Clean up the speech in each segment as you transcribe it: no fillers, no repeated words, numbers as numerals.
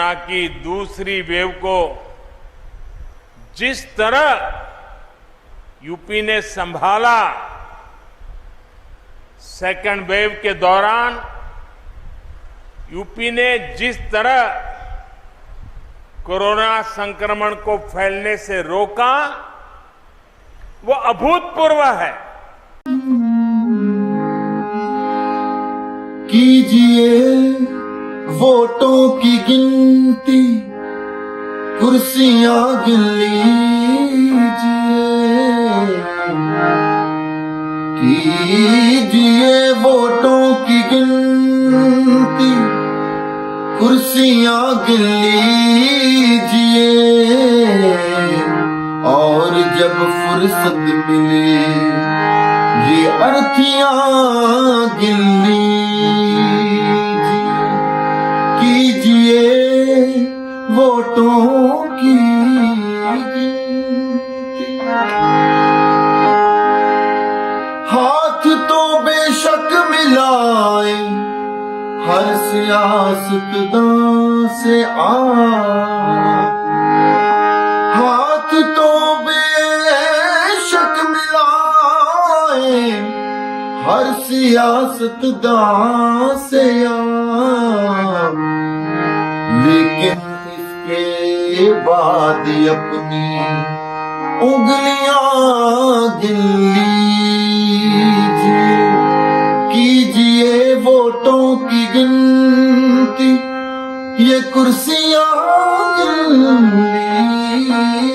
Corona की दूसरी wave को जिस तरह यूपी ने संभाला, सेकंड वेव के दौरान यूपी ने जिस तरह कोरोना संक्रमण को फैलने से रोका, वो अभूतपूर्व है। कीजिए वोटों की गिनती, कुर्सियां गिन लीजिए। कीजिए वोटों की गिनती, कुर्सियां गिन लीजिए। और जब फुर्सत मिले ये अर्थियां गिन लीजिए। कीजिए वोटों की गिनती। हाथ तो बेशक मिलाए हर सियासतदां से हाथ तो बेशक मिलाए हर सियासतदां से लेकिन इसके बाद अपनी उंगलियां गिन लीजिए। कीजिए वोटों की गिनती, ये कुर्सियां गिन लीजिए।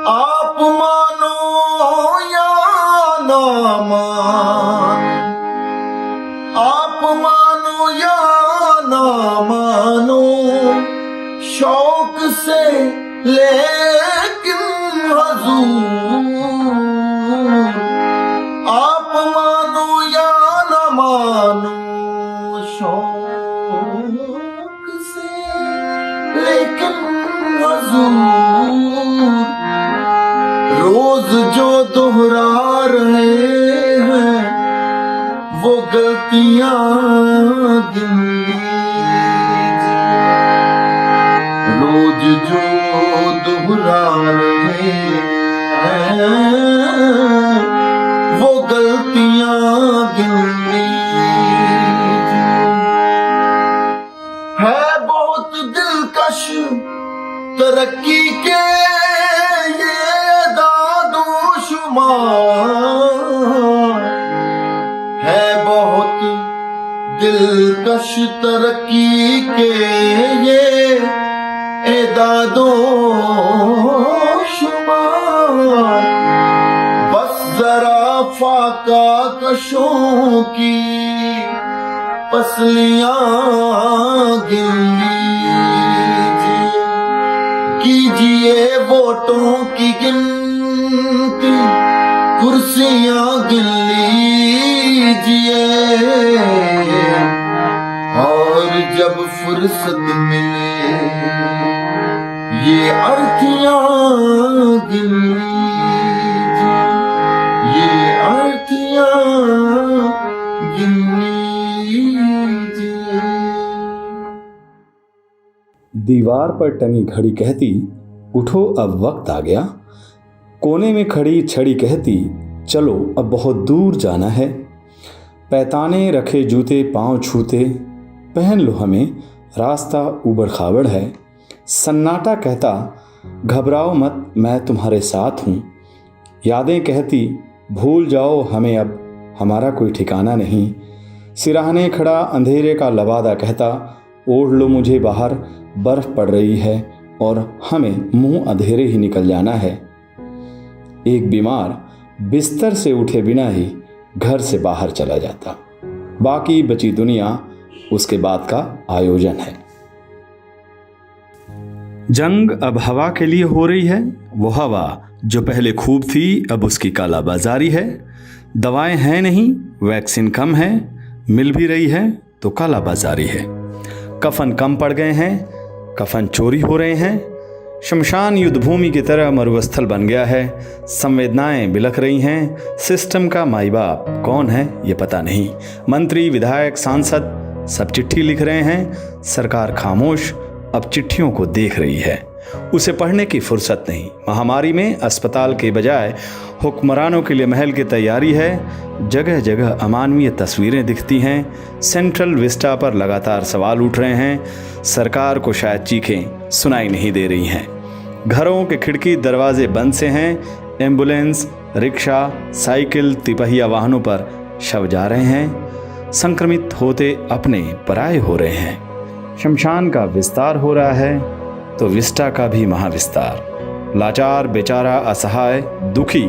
आप मानो या ना मानो, आप मानो या ना मानो, शौक से लेकिन हुजूर। आप मानो या ना मानो, शौक से लेकिन हुजूर। रोज जो दोहरा रहे हैं वो गलतियां गिन लीजिए। रोज जो दोहरा रहे हैं वो गलतियां गिन लीजिए। है बहुत दिलकश तरक्की के ये दादोशुमार। है बहुत दिलकश तरक्की के ये एदादोशुमार। बस जरा फाका कशों की पसलियां गिन लीजिए। कीजिए वोटों की गिनती, कुर्सियां गिन लीजिए। और जब फुर्सत मिले ये अर्थियां गिन लीजिए। ये अर्थियां गिन लीजिए। दीवार पर टंगी घड़ी कहती, उठो अब वक्त आ गया। कोने में खड़ी छड़ी कहती, चलो अब बहुत दूर जाना है। पैताने रखे जूते पांव छूते, पहन लो हमें रास्ता ऊबड़ खाबड़ है। सन्नाटा कहता, घबराओ मत मैं तुम्हारे साथ हूँ। यादें कहती, भूल जाओ हमें अब हमारा कोई ठिकाना नहीं। सिराहने खड़ा अंधेरे का लबादा कहता, ओढ़ लो मुझे बाहर बर्फ पड़ रही है और हमें मुंह अंधेरे ही निकल जाना है। एक बीमार बिस्तर से उठे बिना ही घर से बाहर चला जाता। बाकी बची दुनिया उसके बाद का आयोजन है। जंग अब हवा के लिए हो रही है। वो हवा जो पहले खूब थी अब उसकी कालाबाजारी है। दवाएं हैं नहीं, वैक्सीन कम है, मिल भी रही है तो कालाबाजारी है। कफन कम पड़ गए हैं, कफन चोरी हो रहे हैं। शमशान युद्धभूमि की तरह मरुस्थल बन गया है। संवेदनाएं बिलख रही हैं। सिस्टम का माई बाप कौन है ये पता नहीं। मंत्री, विधायक, सांसद सब चिट्ठी लिख रहे हैं। सरकार खामोश अब चिट्ठियों को देख रही है। उसे पढ़ने की फुर्सत नहीं। महामारी में अस्पताल के बजाय हुक्मरानों के लिए महल की तैयारी है। जगह जगह अमानवीय तस्वीरें दिखती हैं। सेंट्रल विस्टा पर लगातार सवाल उठ रहे हैं। सरकार को शायद चीखें सुनाई नहीं दे रही हैं। घरों के खिड़की दरवाजे बंद से हैं। एम्बुलेंस, रिक्शा, साइकिल, तिपहिया वाहनों पर शव जा रहे हैं। संक्रमित होते अपने पराये हो रहे हैं। शमशान का विस्तार हो रहा है तो विस्टा का भी महाविस्तार। लाचार, बेचारा, असहाय, दुखी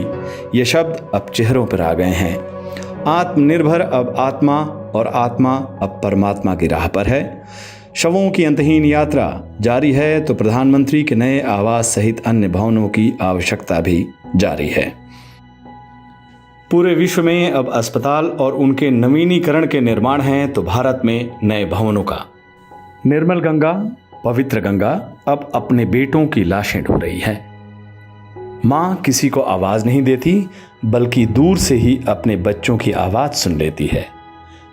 ये शब्द अब चेहरों पर आ गए हैं। आत्मनिर्भर अब आत्मा और आत्मा अब परमात्मा की राह पर है। शवों की अंतहीन यात्रा जारी है तो प्रधानमंत्री के नए आवास सहित अन्य भवनों की आवश्यकता भी जारी है। पूरे विश्व में अब अस्पताल और उनके नवीनीकरण के निर्माण हैं तो भारत में नए भवनों का। निर्मल गंगा, पवित्र गंगा अब अपने बेटों की लाशें ढो रही है। माँ किसी को आवाज नहीं देती बल्कि दूर से ही अपने बच्चों की आवाज सुन लेती है।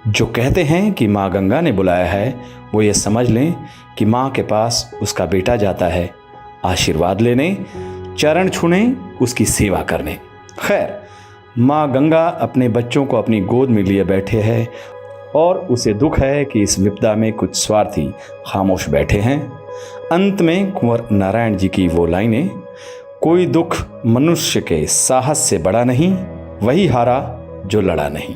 जो कहते हैं कि माँ गंगा ने बुलाया है वो ये समझ लें कि माँ के पास उसका बेटा जाता है आशीर्वाद लेने, चरण छूने, उसकी सेवा करने। खैर, माँ गंगा अपने बच्चों को अपनी गोद में लिए बैठे हैं और उसे दुख है कि इस विपदा में कुछ स्वार्थी खामोश बैठे हैं। अंत में कुंवर नारायण जी की वो लाइनें, कोई दुख मनुष्य के साहस से बड़ा नहीं, वही हारा जो लड़ा नहीं।